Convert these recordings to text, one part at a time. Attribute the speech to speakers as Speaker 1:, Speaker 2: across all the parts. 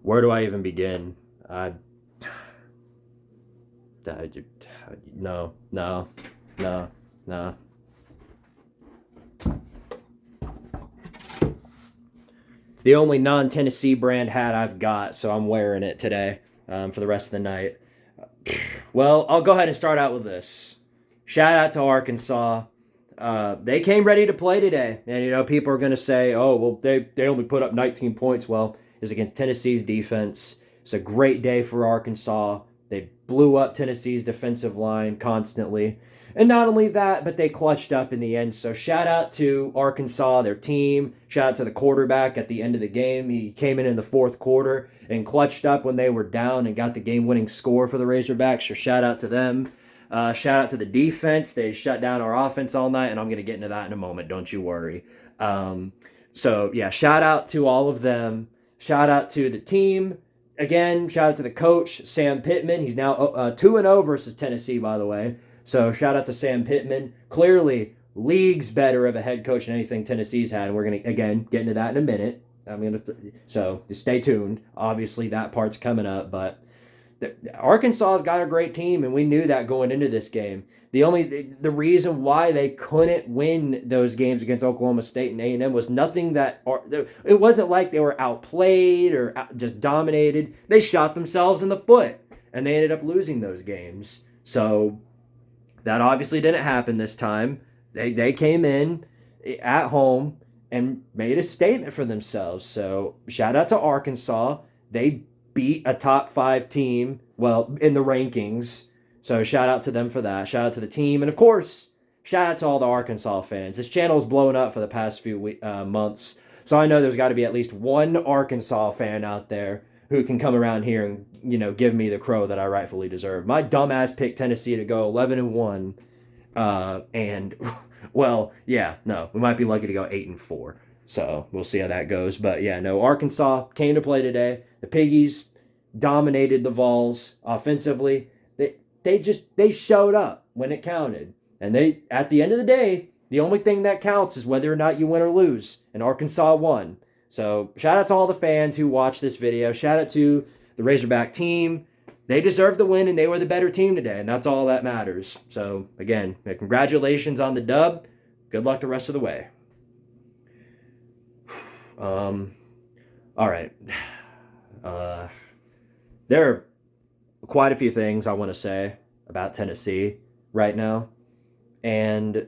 Speaker 1: Where do I even begin? I, I no, no, no, no. It's the only non-Tennessee brand hat I've got, so I'm wearing it today for the rest of the night. Well, I'll go ahead and start out with this. Shout out to Arkansas. They came ready to play today, and people are going to say, "Oh, well, they only put up 19 points." Well, it's against Tennessee's defense. It's a great day for Arkansas. They blew up Tennessee's defensive line constantly, and not only that, but they clutched up in the end. So shout out to Arkansas, their team. Shout out to the quarterback at the end of the game. He came in the fourth quarter and clutched up when they were down and got the game-winning score for the Razorbacks. So shout out to them. Shout out to the defense. They shut down our offense all night, and I'm going to get into that in a moment. Don't you worry. So, yeah, shout out to all of them. Shout out to the team. Again, shout out to the coach, Sam Pittman. He's now 2-0 versus Tennessee, by the way. So, shout out to Sam Pittman. Clearly, leagues better of a head coach than anything Tennessee's had. And we're going to, again, get into that in a minute. So, just stay tuned. Obviously, that part's coming up, but Arkansas's got a great team, and we knew that going into this game. The reason why they couldn't win those games against Oklahoma State and A&M was nothing that it wasn't like they were outplayed or just dominated. They shot themselves in the foot, and they ended up losing those games. So that obviously didn't happen this time. They came in at home and made a statement for themselves. So shout out to Arkansas. They beat a top 5 team, well, in the rankings. So shout out to them for that. Shout out to the team. And of course, shout out to all the Arkansas fans. This channel's blown up for the past few months. So I know there's got to be at least one Arkansas fan out there who can come around here and, give me the crow that I rightfully deserve. My dumbass picked Tennessee to go 11-1. And, well, yeah, no, we might be lucky to go 8-4. So we'll see how that goes. But yeah, no, Arkansas came to play today. The Piggies dominated the Vols offensively. They showed up when it counted. And at the end of the day, the only thing that counts is whether or not you win or lose. And Arkansas won. So shout out to all the fans who watched this video. Shout out to the Razorback team. They deserved the win, and they were the better team today. And that's all that matters. So again, congratulations on the dub. Good luck the rest of the way. All right. There are quite a few things I want to say about Tennessee right now. And,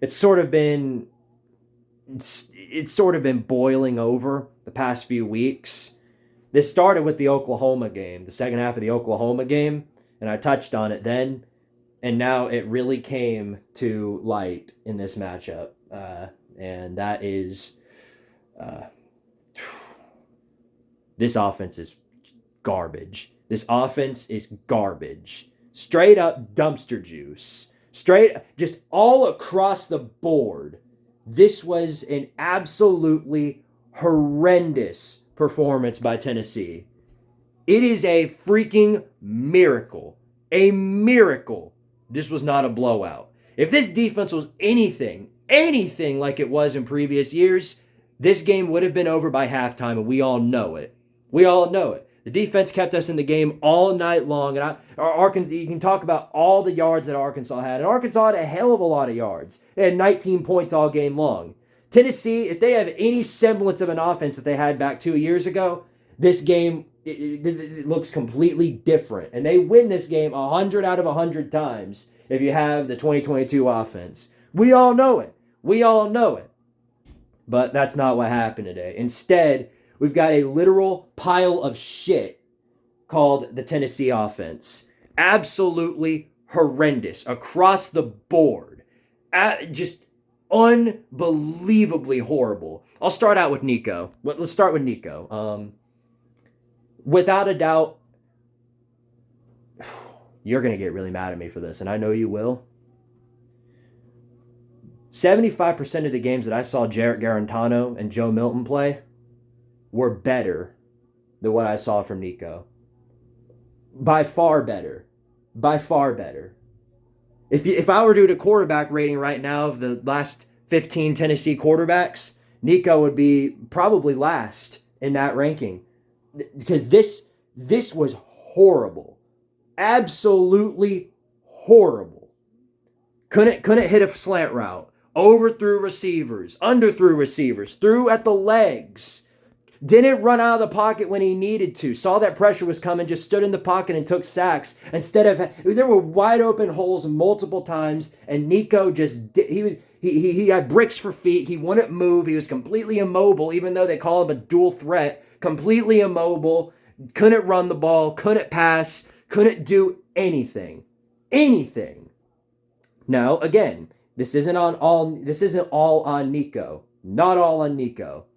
Speaker 1: it's sort of been boiling over the past few weeks. This started with the Oklahoma game, the second half of the Oklahoma game, and I touched on it then. And now it really came to light in this matchup. And that is, this offense is garbage. This offense is garbage. Straight up dumpster juice. Just all across the board. This was an absolutely horrendous performance by Tennessee. It is a freaking miracle. A miracle. This was not a blowout. If this defense was anything like it was in previous years, this game would have been over by halftime, and we all know it. We all know it. The defense kept us in the game all night long, and Arkansas. You can talk about all the yards that Arkansas had, and Arkansas had a hell of a lot of yards. They had 19 points all game long. Tennessee, if they have any semblance of an offense that they had back 2 years ago, this game it looks completely different, and they win this game 100 out of 100 times if you have the 2022 offense. We all know it. We all know it. But that's not what happened today. Instead, we've got a literal pile of shit called the Tennessee offense. Absolutely horrendous across the board. Just unbelievably horrible. I'll start out with Nico. Let's start with Nico. Without a doubt, you're going to get really mad at me for this, and I know you will. 75% of the games that I saw Jarrett Garantano and Joe Milton play were better than what I saw from Nico. By far better. By far better. If I were to do a quarterback rating right now of the last 15 Tennessee quarterbacks, Nico would be probably last in that ranking because this was horrible, absolutely horrible. Couldn't hit a slant route, overthrew receivers, underthrew receivers, threw at the legs. Didn't run out of the pocket when he needed to. Saw that pressure was coming, just stood in the pocket and took sacks. Instead of, there were wide open holes multiple times, and Nico he had bricks for feet. He wouldn't move. He was completely immobile, even though they call him a dual threat. Completely immobile. Couldn't run the ball. Couldn't pass. Couldn't do anything. Anything. Now, again, this isn't all on Nico. Not all on Nico.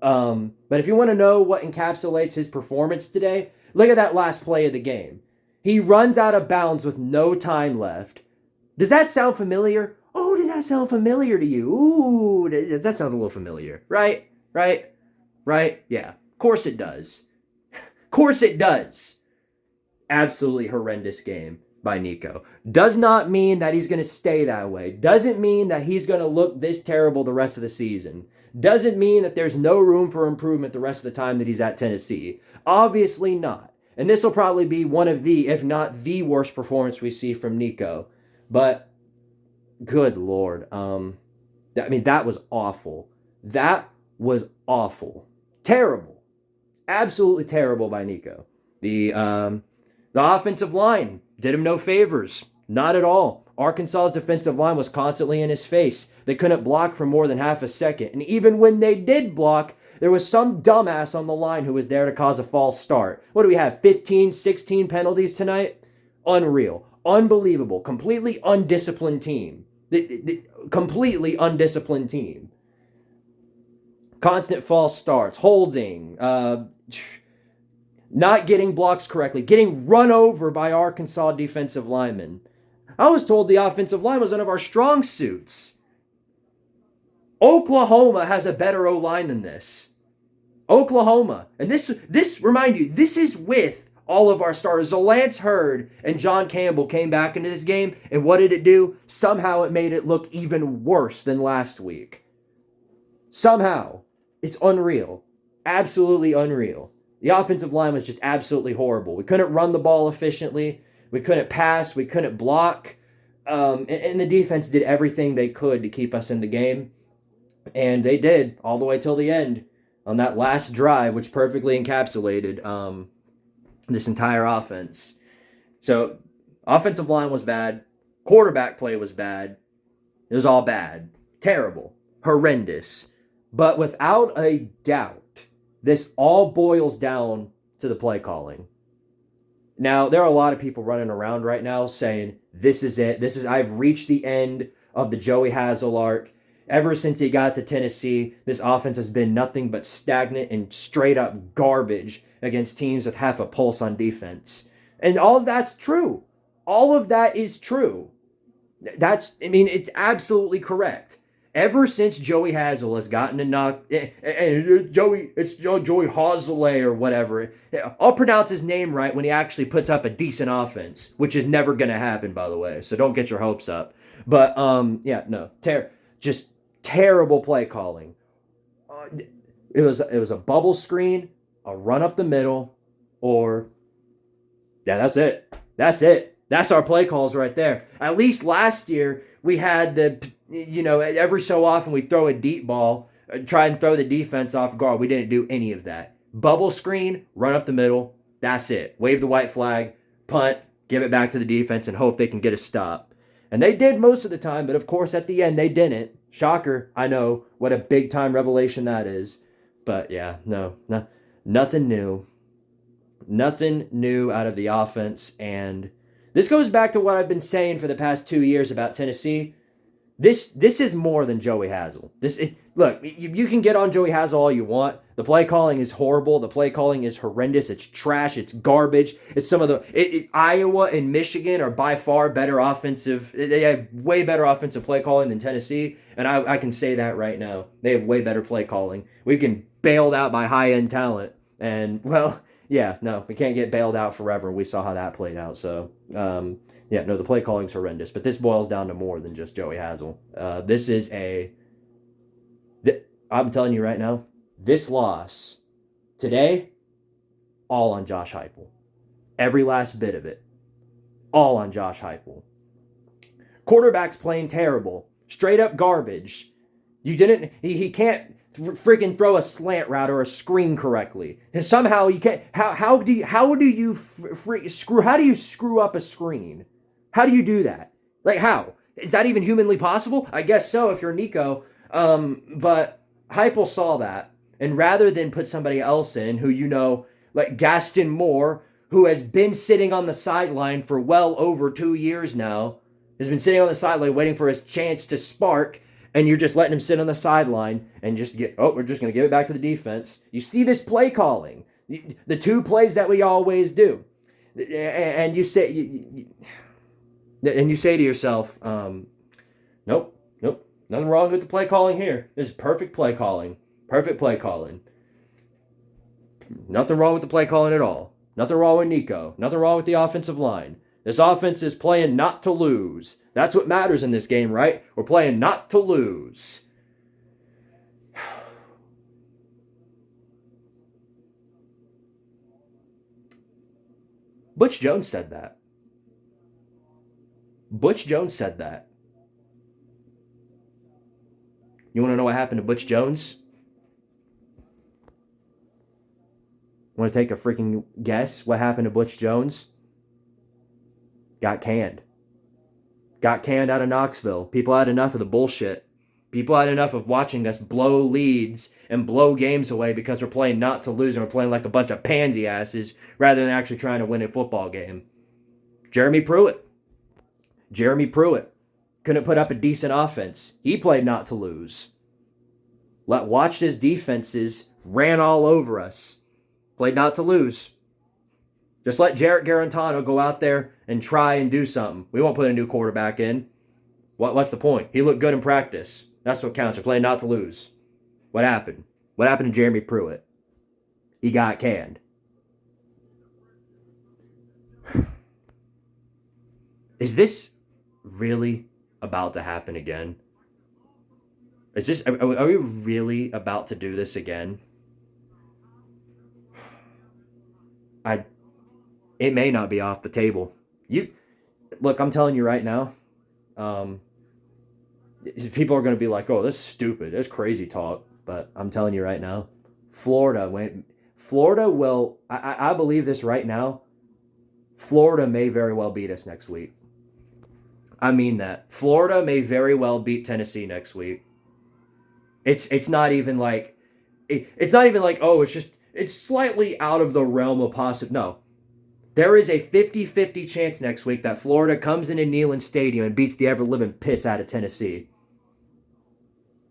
Speaker 1: But if you want to know what encapsulates his performance today, look at that last play of the game. He runs out of bounds with no time left. Does that sound familiar? Oh, does that sound familiar to you? Ooh, that sounds a little familiar. Right? Yeah. Of course it does. Of course it does. Absolutely horrendous game by Nico. Does not mean that he's going to stay that way. Doesn't mean that he's going to look this terrible the rest of the season. Doesn't mean that there's no room for improvement the rest of the time that he's at Tennessee. Obviously not. And this will probably be one of the, if not the worst performance we see from Nico. But, good Lord. That was awful. That was awful. Terrible. Absolutely terrible by Nico. The offensive line did him no favors. Not at all. Arkansas's defensive line was constantly in his face. They couldn't block for more than half a second. And even when they did block, there was some dumbass on the line who was there to cause a false start. What do we have, 15, 16 penalties tonight? Unreal. Unbelievable. Completely undisciplined team. Completely undisciplined team. Constant false starts. Holding. Not getting blocks correctly. Getting run over by Arkansas defensive linemen. I was told the offensive line was one of our strong suits. Oklahoma has a better O-line than this. Oklahoma. And this remind you, this is with all of our starters. So Lance Hurd and John Campbell came back into this game, and what did it do? Somehow it made it look even worse than last week. Somehow. It's unreal. Absolutely unreal. The offensive line was just absolutely horrible. We couldn't run the ball efficiently. We couldn't pass. We couldn't block. And the defense did everything they could to keep us in the game. And they did all the way till the end on that last drive, which perfectly encapsulated this entire offense. So offensive line was bad. Quarterback play was bad. It was all bad. Terrible. Horrendous. But without a doubt, this all boils down to the play calling. Now, there are a lot of people running around right now saying, this is it. I've reached the end of the Joey Hazel arc. Ever since he got to Tennessee, this offense has been nothing but stagnant and straight up garbage against teams with half a pulse on defense. And all of that's true. All of that is true. It's absolutely correct. Ever since Joey Hazel has gotten to knock, Joey Hazel or whatever. I'll pronounce his name right when he actually puts up a decent offense, which is never going to happen, by the way. So don't get your hopes up. But just terrible play calling. It was a bubble screen, a run up the middle, that's it. That's our play calls right there. At least last year we had every so often we throw a deep ball, try and throw the defense off guard. We didn't do any of that. Bubble screen, run up the middle, that's it. Wave the white flag, punt, give it back to the defense, and hope they can get a stop. And they did most of the time, but of course at the end they didn't. Shocker, I know. What a big time revelation that is. But yeah, nothing new. Nothing new out of the offense. And this goes back to what I've been saying for the past 2 years about Tennessee. This is more than Joey Hazel. Look, you can get on Joey Hazel all you want. The play calling is horrible. The play calling is horrendous. It's trash. It's garbage. It's some of Iowa and Michigan are by far better offensive. They have way better offensive play calling than Tennessee, and I can say that right now. They have way better play calling. We've been bailed out by high-end talent, and we can't get bailed out forever. We saw how that played out, so... the play calling's horrendous, but this boils down to more than just Joey Hazel. I'm telling you right now, this loss today, all on Josh Heupel. Every last bit of it, all on Josh Heupel. Quarterback's playing terrible, straight up garbage. You didn't. He can't freaking throw a slant route or a screen correctly. And somehow you can't. How do you screw up a screen? How do you do that? Like how? Is that even humanly possible? I guess so if you're Nico. But Heupel saw that, and rather than put somebody else in who like Gaston Moore, who has been sitting on the sideline for well over 2 years now, has been sitting on the sideline waiting for his chance to spark, and you're just letting him sit on the sideline and we're just going to give it back to the defense. You see this play calling, the two plays that we always do, and you say to yourself, nope, nothing wrong with the play calling here. This is perfect play calling. Nothing wrong with the play calling at all. Nothing wrong with Nico. Nothing wrong with the offensive line. This offense is playing not to lose. That's what matters in this game, right? We're playing not to lose. Butch Jones said that. You want to know what happened to Butch Jones? Want to take a freaking guess what happened to Butch Jones? Got canned. Got canned out of Knoxville. People had enough of the bullshit. People had enough of watching us blow leads and blow games away because we're playing not to lose and we're playing like a bunch of pansy asses rather than actually trying to win a football game. Jeremy Pruitt couldn't put up a decent offense. He played not to lose. Watched his defenses ran all over us. Played not to lose. Just let Jarrett Garantano go out there and try and do something. We won't put a new quarterback in. What's the point? He looked good in practice. That's what counts. We're playing not to lose. What happened? What happened to Jeremy Pruitt? He got canned. Is this really about to happen again? Are we really about to do this again? It may not be off the table. Look, I'm telling you right now, people are going to be like, oh, this is stupid. That's crazy talk. But I'm telling you right now, Florida will, I believe this right now, Florida may very well beat us next week. I mean that. Florida may very well beat Tennessee next week. It's not even like, oh, it's slightly out of the realm of possible. No. There is a 50-50 chance next week that Florida comes into Neyland Stadium and beats the ever-living piss out of Tennessee.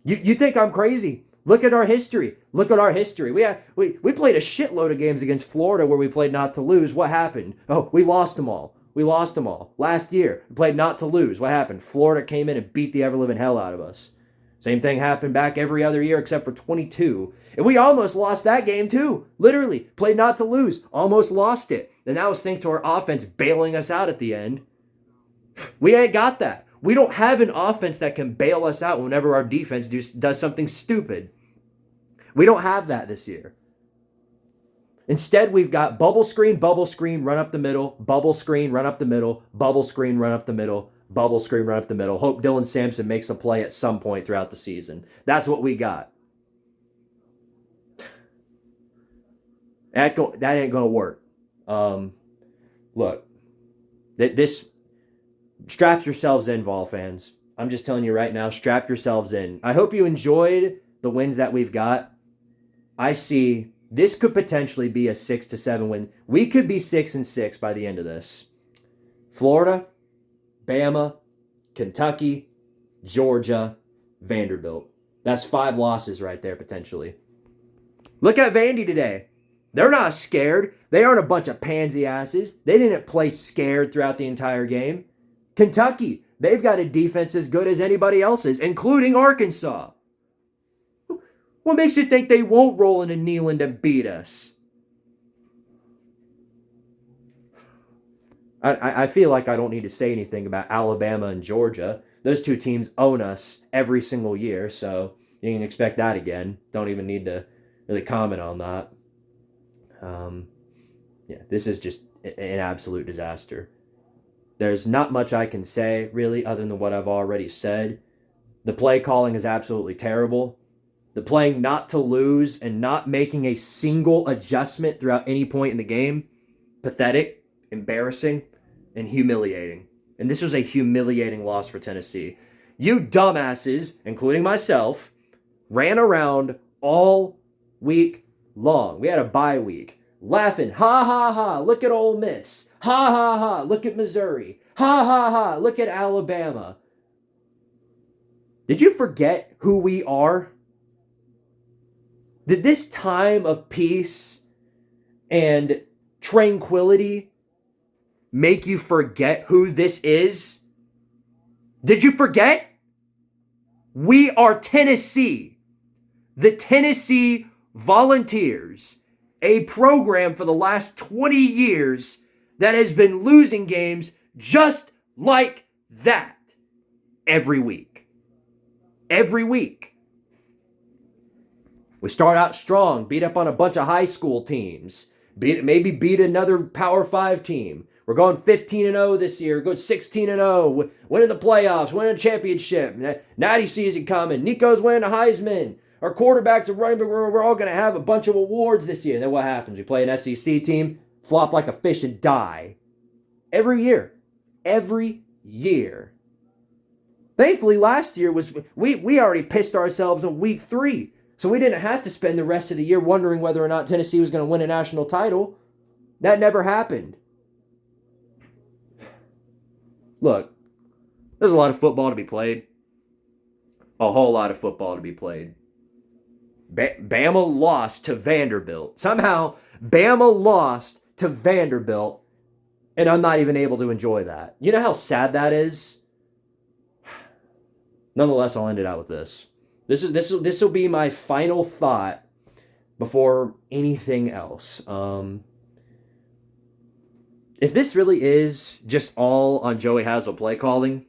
Speaker 1: You think I'm crazy? Look at our history. We played a shitload of games against Florida where we played not to lose. What happened? Oh, we lost them all. Last year, we played not to lose. What happened? Florida came in and beat the ever-living hell out of us. Same thing happened back every other year except for 22. And we almost lost that game too. Literally. Played not to lose. Almost lost it. And that was thanks to our offense bailing us out at the end. We ain't got that. We don't have an offense that can bail us out whenever our defense does something stupid. We don't have that this year. Instead, we've got bubble screen, run up the middle, bubble screen, run up the middle, bubble screen, run up the middle, bubble screen, run up the middle. Hope Dylan Sampson makes a play at some point throughout the season. That's what we got. That ain't going to work. Look, this strap yourselves in, Vol fans. I'm just telling you right now, strap yourselves in. I hope you enjoyed the wins that we've got. I see this could potentially be a 6-7 win. We could be 6-6 by the end of this. Florida, Bama, Kentucky, Georgia, Vanderbilt. That's 5 losses right there potentially. Look at Vandy today. They're not scared. They aren't a bunch of pansy asses. They didn't play scared throughout the entire game. Kentucky, they've got a defense as good as anybody else's, including Arkansas. What makes you think they won't roll into Neyland and beat us? I feel like I don't need to say anything about Alabama and Georgia. Those two teams own us every single year, so You can expect that again. Don't even need to really comment on that. Yeah, this is just an absolute disaster. There's not much I can say, really, other than what I've already said. The play calling is absolutely terrible. The playing not to lose and not making a single adjustment throughout any point in the game, pathetic, embarrassing, and humiliating. And this was a humiliating loss for Tennessee. You dumbasses, including myself, ran around all week long. We had a bye week. Laughing, ha ha ha, look at Ole Miss. Ha ha ha, look at Missouri. Ha ha ha, look at Alabama. Did you forget who we are? Did this time of peace and tranquility make you forget who this is? Did you forget? We are Tennessee. The Tennessee Volunteers, a program for the last 20 years that has been losing games just like that every week. Every week. We start out strong, beat up on a bunch of high school teams, maybe beat another Power 5 team. We're going 15-0 this year, going 16-0, winning the playoffs, winning a championship. Natty season coming. Nico's winning a Heisman. Our quarterbacks are running, but we're all going to have a bunch of awards this year. And then what happens? We play an SEC team, flop like a fish and die. Every year. Every year. Thankfully, last year we already pissed ourselves in week 3. So we didn't have to spend the rest of the year wondering whether or not Tennessee was going to win a national title. That never happened. Look, there's a lot of football to be played. A whole lot of football to be played. Bama lost to Vanderbilt. Somehow, Bama lost to Vanderbilt, and I'm not even able to enjoy that. You know how sad that is? Nonetheless, I'll end it out with this. This will be my final thought before anything else. If this really is just all on Joey Hazel play calling,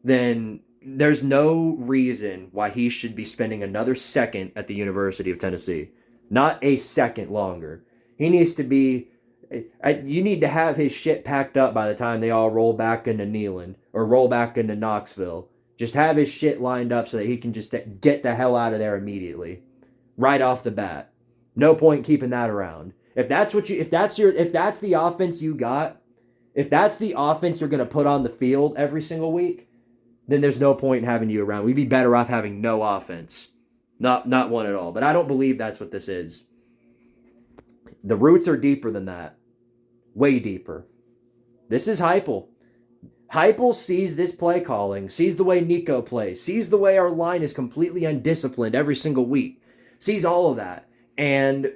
Speaker 1: then there's no reason why he should be spending another second at the University of Tennessee. Not a second longer. He needs to be... You need to have his shit packed up by the time they all roll back into Neyland or roll back into Knoxville. Just have his shit lined up so that he can just get the hell out of there immediately. Right off the bat. No point keeping that around. If that's the offense you got, if that's the offense you're going to put on the field every single week, then there's no point in having you around. We'd be better off having no offense. Not one at all. But I don't believe that's what this is. The roots are deeper than that. Way deeper. This is Heupel. Heupel sees this play calling, sees the way Nico plays, sees the way our line is completely undisciplined every single week, sees all of that, and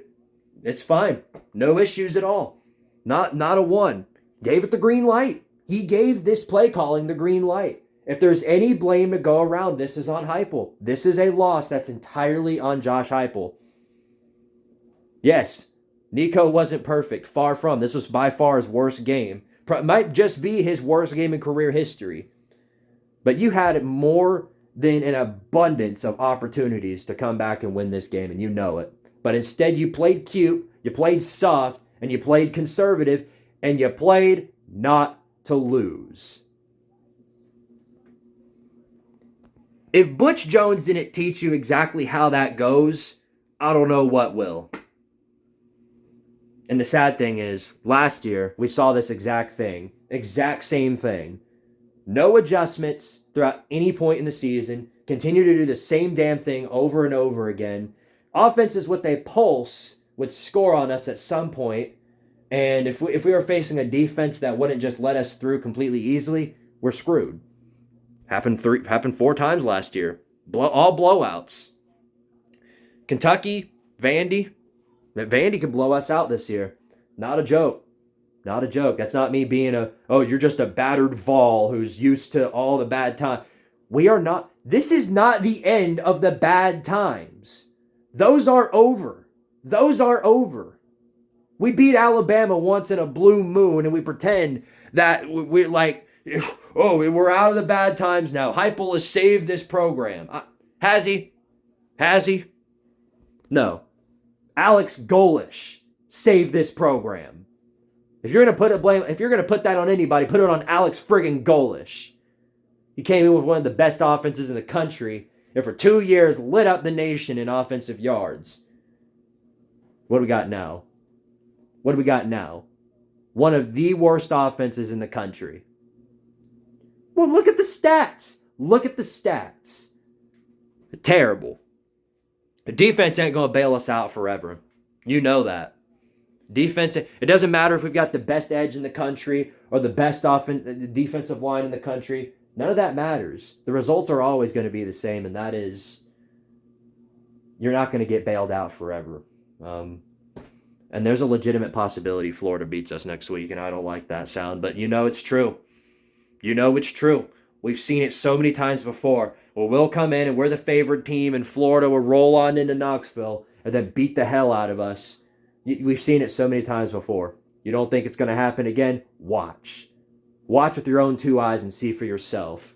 Speaker 1: it's fine. No issues at all. Not a one. Gave it the green light. He gave this play calling the green light. If there's any blame to go around, this is on Heupel. This is a loss that's entirely on Josh Heupel. Yes, Nico wasn't perfect. Far from. This was by far his worst game. Might just be his worst game in career history. But you had more than an abundance of opportunities to come back and win this game, and you know it. But instead, you played cute, you played soft, and you played conservative, and you played not to lose. If Butch Jones didn't teach you exactly how that goes, I don't know what will. And the sad thing is, last year, we saw this exact same thing. No adjustments throughout any point in the season. Continue to do the same damn thing over and over again. Offenses, what they pulse, would score on us at some point. And if we were facing a defense that wouldn't just let us through completely easily, we're screwed. Happened 4 times last year. All blowouts. Kentucky, Vandy could blow us out this year. Not a joke. Not a joke. That's not me being you're just a battered Vol who's used to all the bad times. We are not. This is not the end of the bad times. Those are over. Those are over. We beat Alabama once in a blue moon and we pretend that we're like, we're out of the bad times now. Heupel has saved this program. Has he? Has he? No. Alex Golesh saved this program. If you're gonna put that on anybody, put it on Alex friggin' Golesh. He came in with one of the best offenses in the country, and for 2 years lit up the nation in offensive yards. What do we got now? What do we got now? One of the worst offenses in the country. Well, look at the stats. Look at the stats. Terrible. The defense ain't going to bail us out forever. You know that. Defense, it doesn't matter if we've got the best edge in the country or the best defensive line in the country. None of that matters. The results are always going to be the same, and that is you're not going to get bailed out forever. And there's a legitimate possibility Florida beats us next week, and I don't like that sound, but you know it's true. You know it's true. We've seen it so many times before. Well, we'll come in and we're the favored team, and Florida will roll on into Knoxville and then beat the hell out of us. We've seen it so many times before. You don't think it's going to happen again? Watch. Watch with your own 2 eyes and see for yourself.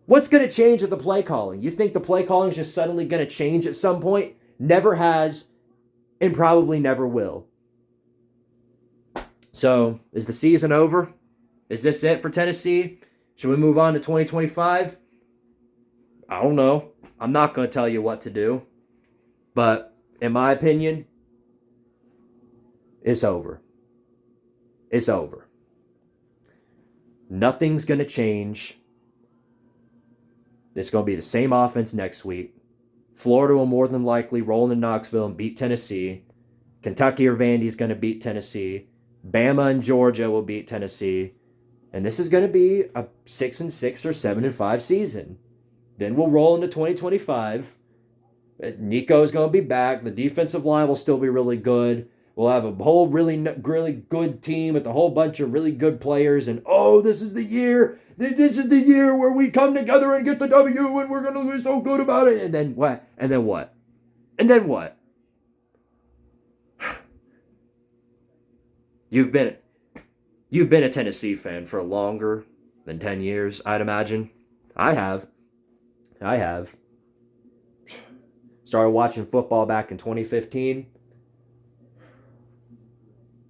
Speaker 1: What's going to change with the play calling? You think the play calling is just suddenly going to change at some point? Never has, and probably never will. So, is the season over? Is this it for Tennessee? Should we move on to 2025? I don't know. I'm not going to tell you what to do. But, in my opinion, it's over. It's over. Nothing's going to change. It's going to be the same offense next week. Florida will more than likely roll into Knoxville and beat Tennessee. Kentucky or Vandy's going to beat Tennessee. Bama and Georgia will beat Tennessee. And this is going to be a 6-6 or 7-5 season. Then we'll roll into 2025. Nico's going to be back. The defensive line will still be really good. We'll have a whole really good team with a whole bunch of really good players. And, this is the year. This is the year where we come together and get the W, and we're going to be so good about it. And then what? And then what? And then what? You've been a Tennessee fan for longer than 10 years, I'd imagine. I have. Started watching football back in 2015.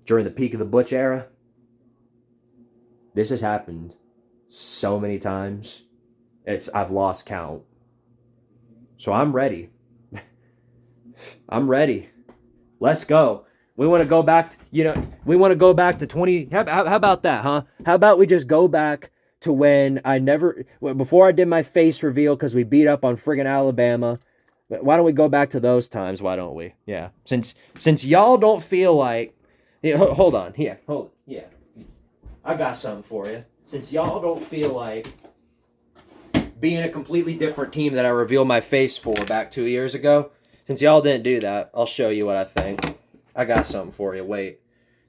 Speaker 1: During the peak of the Butch era. This has happened so many times. I've lost count. So I'm ready. I'm ready. Let's go. We want to go back, to 20. How about that, huh? How about we just go back to before I did my face reveal because we beat up on friggin' Alabama. Why don't we go back to those times? Why don't we? Yeah. Since y'all don't feel like, hold on. Yeah. I got something for you. Since y'all don't feel like being a completely different team that I revealed my face for back 2 years ago, since y'all didn't do that, I'll show you what I think. I got something for you. Wait.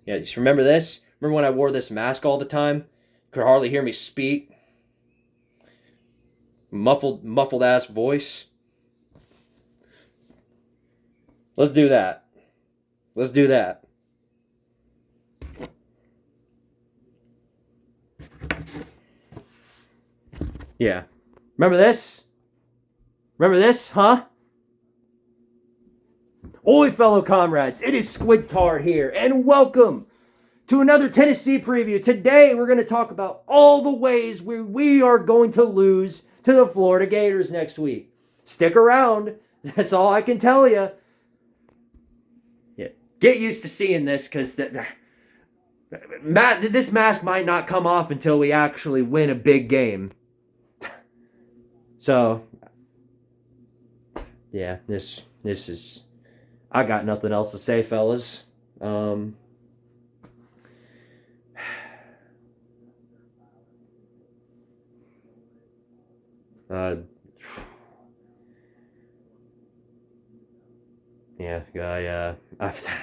Speaker 1: Yeah, just remember this? Remember when I wore this mask all the time? Could hardly hear me speak. Muffled ass voice. Let's do that. Yeah. Remember this? Huh? Oi, fellow comrades, it is Squidtard here, and welcome to another Tennessee preview. Today, we're going to talk about all the ways we are going to lose to the Florida Gators next week. Stick around. That's all I can tell you. Yeah, get used to seeing this, because this mask might not come off until we actually win a big game. So, yeah, this is... I got nothing else to say, fellas.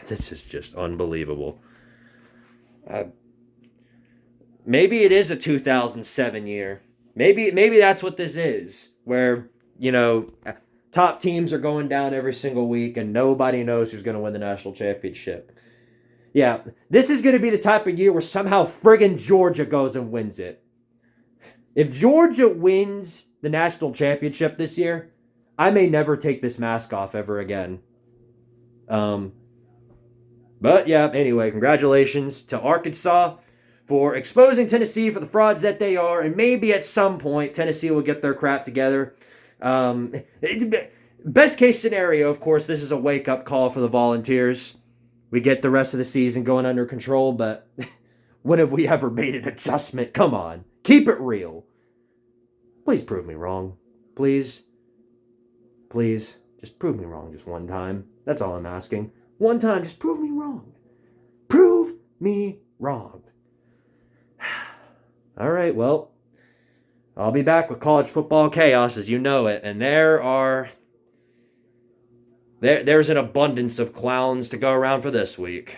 Speaker 1: This is just unbelievable. Maybe it is a 2007 year. Maybe that's what this is, where, top teams are going down every single week, and nobody knows who's going to win the national championship. Yeah, this is going to be the type of year where somehow friggin' Georgia goes and wins it. If Georgia wins the national championship this year, I may never take this mask off ever again. Um, but yeah, anyway, congratulations to Arkansas for exposing Tennessee for the frauds that they are, and maybe at some point Tennessee will get their crap together. Best case scenario, of course, this is a wake up call for the Volunteers. We get the rest of the season going under control, but when have we ever made an adjustment? Come on, keep it real. Please prove me wrong. Please. Please. Just prove me wrong just one time. That's all I'm asking. One time, just prove me wrong. Prove me wrong. All right, well, I'll be back with college football chaos as you know it, and there's an abundance of clowns to go around for this week.